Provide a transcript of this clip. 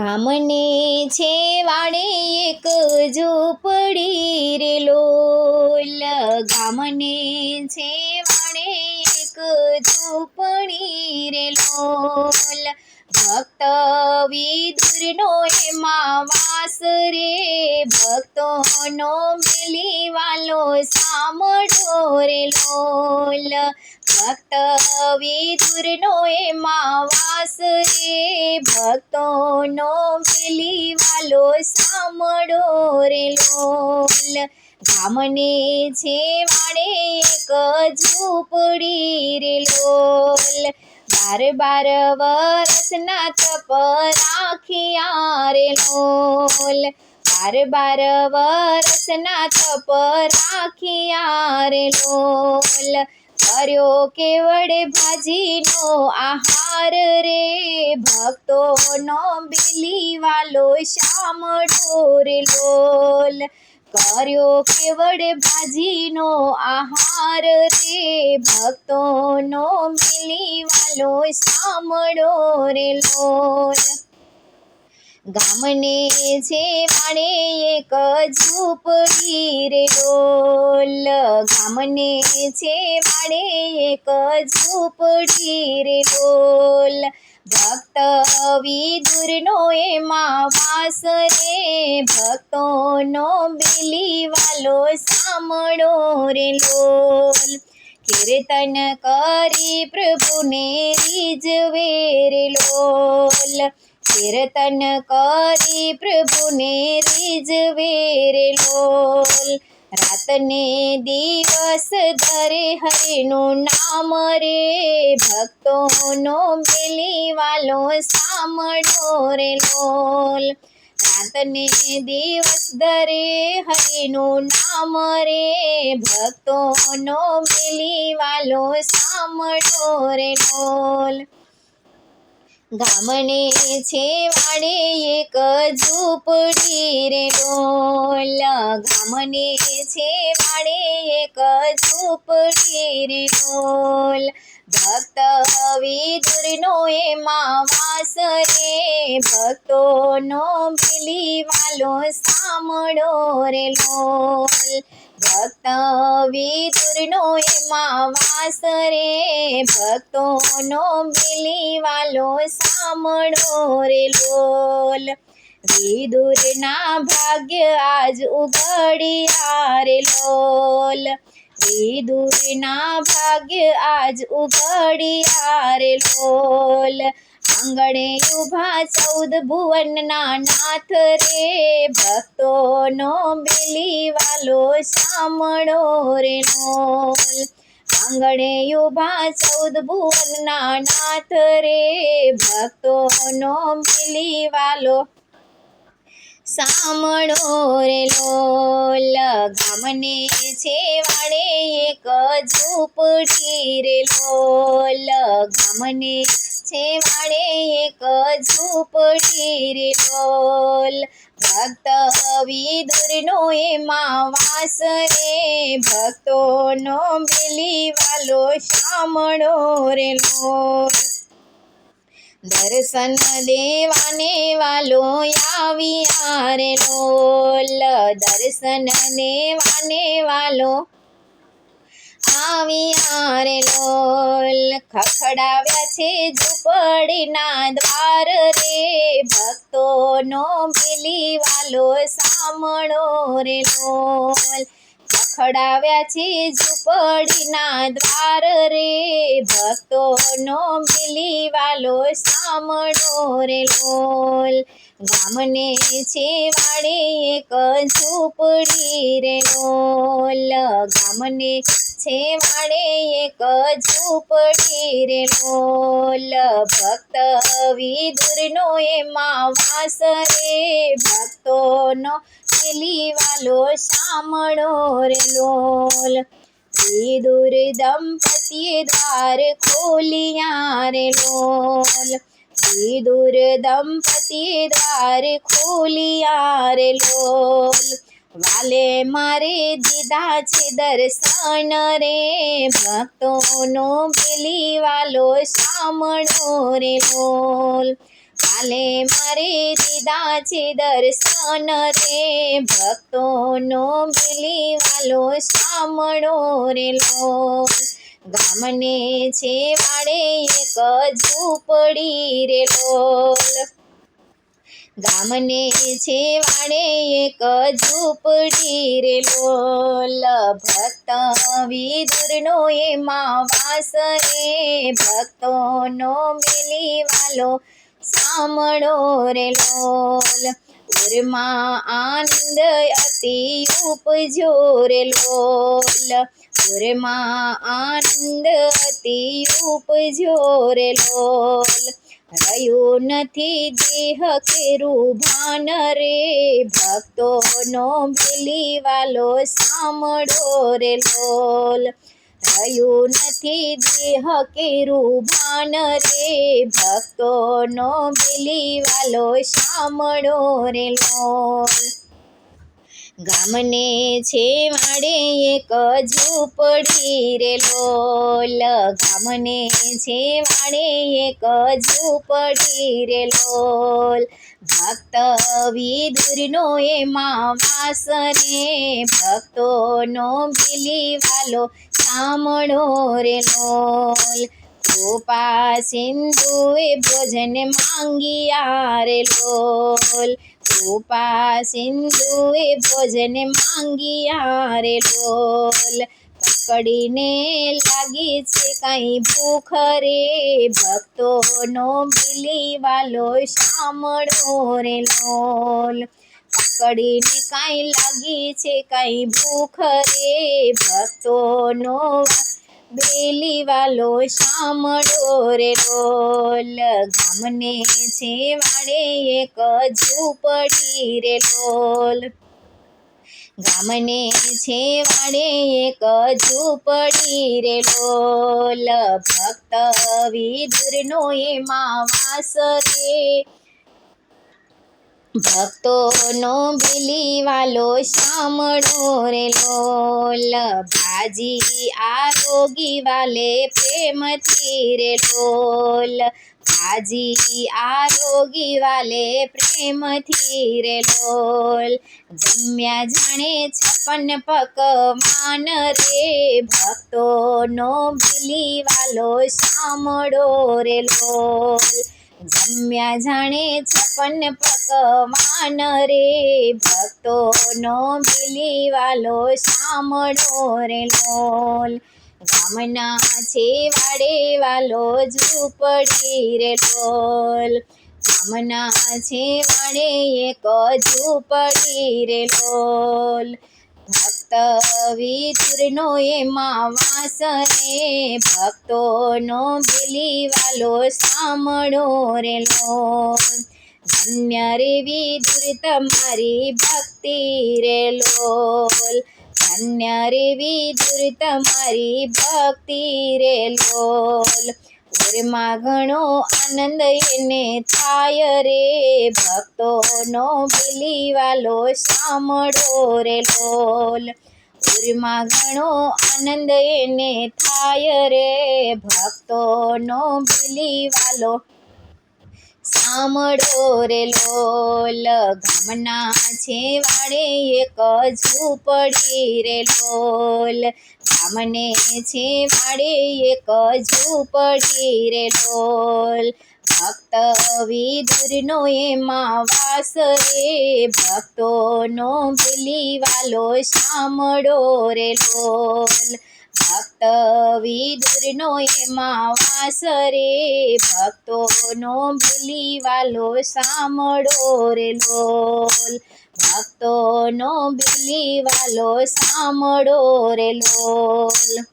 ગામને છેવાડે એક ઝૂંપડી રે લોલ, ગામને છેવાડે એક ઝૂંપડી રે લોલ, ભક્ત વિદુરનો એમાં વાસ રે, ભક્તોનો મિલીવાલો સાંભળો રે લોલ, ભક્ત વિદુરનો એમાં વાસ રે, ભક્તોનો મિલીવાલો સાંભળો રે લોલ, ગામને છેવાડે એક ઝૂંપડી રે લોલ, 12 વરસના તપ રાખ્યા રે લોલ, 12 વરસના તપ રાખ્યા રે લોલ, કર્યો કેવડે ભાજીનો આહાર રે, ભક્તોનો મિલીવાલો સાંભળો રે લોલ, કર્યો કેવડે ભાજીનો આહાર રે, ભક્તોનો મિલીવાલો સાંભળો રે લોલ, ગામને છેવાડે એક ઝૂંપડી રે લોલ, ગામને છેવાડે એક ઝૂંપડી રે લોલ, ભક્ત વિદુરનો એમાં વાસ રે, ભક્તોનો મિલીવાલો સાંભળો રે લોલ, કીર્તન કરી પ્રભુને રીઝવે રે લોલ, કીર્તન કરી પ્રભુને રીઝવે રે લોલ, રાતને દિવસ ધરે હરિનું નામ રે, ભક્તોનો મિલીવાલો સાંભળો રે લોલ, રાતને દિવસ ધરે હરિનું નામ રે, ભક્તોનો મિલીવાલો સાંભળો રે લોલ, ગામને છેવાડે એક ઝૂંપડી રે લોલ, ગામને છેવાડે એક ઝૂંપડી રે લોલ, ભક્ત વિદુરનો એમાં વાસ રે, ભક્તોનો મિલીવાલો સાંભળો રે લોલ, ભક્ત વિદુરનો એમાં વાસ રે, ભક્તોનો મિલીવાલો સાંભળો રે લોલ, વિદુરના ભાગ્ય આજ ઉઘડ્યા રે લોલ, વિદુરના ભાગ્ય આજ ઉઘડ્યા રે લોલ, આંગણે ઊભા 14 ભુવનના નાથ રે, ભક્તોનો મિલીવાલો સાંભળો રે લોલ, આંગણે ઊભા 14 ભુવનના નાથ રે, ભક્તોનો મિલીવાલો સાંભળો રે લોલ, ગામને છેવાડે એક ઝૂંપડી રે લોલ, ગામને છેવાડે એક ઝૂંપડી રે લોલ, ભક્ત વિદુરનો એમાં વાસ રે, ભક્તોનો મિલીવાલો સાંભળો રે લોલ, દર્શન દેવાને વાલો આવ્યા રે લોલ, દર્શન દેવાને વાલો આવ્યા રે લોલ, ખખડાવ્યા છે ઝૂંપડીના દ્વાર રે, ભક્તોનો મિલીવાલો સાંભળો રે લોલ, ખખડાવ્યા છે ઝૂંપડીના દ્વાર રે, ભક્તોનો મિલીવાલો સાંભળો રે લોલ, ગામને છેવાડે એક ઝૂંપડી રે લોલ, ગામને છેવાડે એક ઝૂંપડી રે લોલ, ભક્ત વિદુરનો એમાં વાસ રે, ભક્તોનો મિલીવાલો સાંભળો રે લોલ, વિદુર દંપતીએ દ્વાર ખોલ્યા રે લોલ, વિદુર દંપતીએ દ્વાર ખોલ્યા રે લોલ, વાલે મારે દીધા છે દર્શન રે, ભક્તોનો મિલીવાલો સાંભળો રે લોલ, કાલે મારે દીધા છે દર્શન રે ભક્તોનો મિલીવાલો સાંભળો રે લોલ ગામને છે વાડે એક ઝૂંપડી રે લોલ ગામને છે વાડે એક ઝૂંપડી રે લોલ ભક્ત વિદુરનો એમાં વાસ રે ભક્તોનો મિલીવાલો સાંભળો રે લોલ ઉરમાં આનંદ અતિ ઉપજો રે લોલ ઉરમાં આનંદ અતિ ઉપજો રે લોલ રહ્યું નથી દેહ કેરું ભાન રે ભક્તોનો મિલીવાલો સાંભળો રે લોલ રહ્યું નથી દેહ કેરું ભાન રે ભક્તોનો મિલીવાલો સાંભળો રે લોલ ગામને છે વાડે એક ઝૂંપડી રે લોલ ગામને છે વાડે એક ઝૂંપડી રે લોલ ભક્ત વિદુરનો એમાં વાસ રે ભક્તોનો મિલીવાલો સાંભળો રે લોલ કૃપા સિંધુએ ભોજન માંગ્યા રે લોલ કૃપા સિંધુએ ભોજન માંગ્યા રે લોલ પકડીને લાગી છે કાંઈ ભૂખ રે ભક્તોનો મિલીવાલો સાંભળો રે લોલ પકડીને કાંઈ લાગી છે કાંઈ ભૂખ રે ભક્તોનો મિલીવાલો સાંભળો રે લોલ ગામને છે વાડે એક ઝૂંપડી રે લોલ ગામને છે વાડે એક ઝૂંપડી રે લોલ ભક્ત વિદુરનો એમાં વાસ રે ભક્તોનો મિલીવાલો સાંભળો રે લોલ ભાજી આરોગી વાલે પ્રેમથી રે લોલ ભાજી આરોગી વાલે પ્રેમથી રે લોલ જમ્યા જાણે 56 પકવાન રે ભક્તોનો મિલીવાલો સાંભળો રે લોલ જમ્યા જાણે 56 પકવાન રે ભક્તોનો મિલીવાલો સાંભળો રે લોલ ગામના છે વાડે વાલો ઝૂંપડી રે લોલ ગામના છે વાડે એક ઝૂંપડી રે લોલ ભક્ત વિદુરનો એમાં વાસ રે ભક્તોનો મિલીવાલો સાંભળો રે લોલ ધન્ય રે વિદુર તમારી ભક્તિ રે લોલ ધન્ય રે વિદુર તમારી ભક્તિ રે લોલ ઉરમાં ઘણો આનંદ એને થાય રે ભક્તોનો મિલીવાલો સાંભળો રે લોલ ઉરમાં ઘણો આનંદ એને થાય રે ભક્તોનો મિલીવાલો સાંભળો રે લોલ ગામના છે વાડે એક ઝૂંપડી રે લોલ ગામને છે વાડે એક ઝૂંપડી રે લોલ ભક્ત વિદુરનો એમાં વાસ રે ભક્તોનો મિલીવાલો સાંભળો રે લોલ ભક્ત વિદુરનો એમાં વાસ રે ભક્તોનો મિલીવાલો સાંભળો રે લોલ ભક્તોનો મિલીવાલો સાંભળો રે લોલ।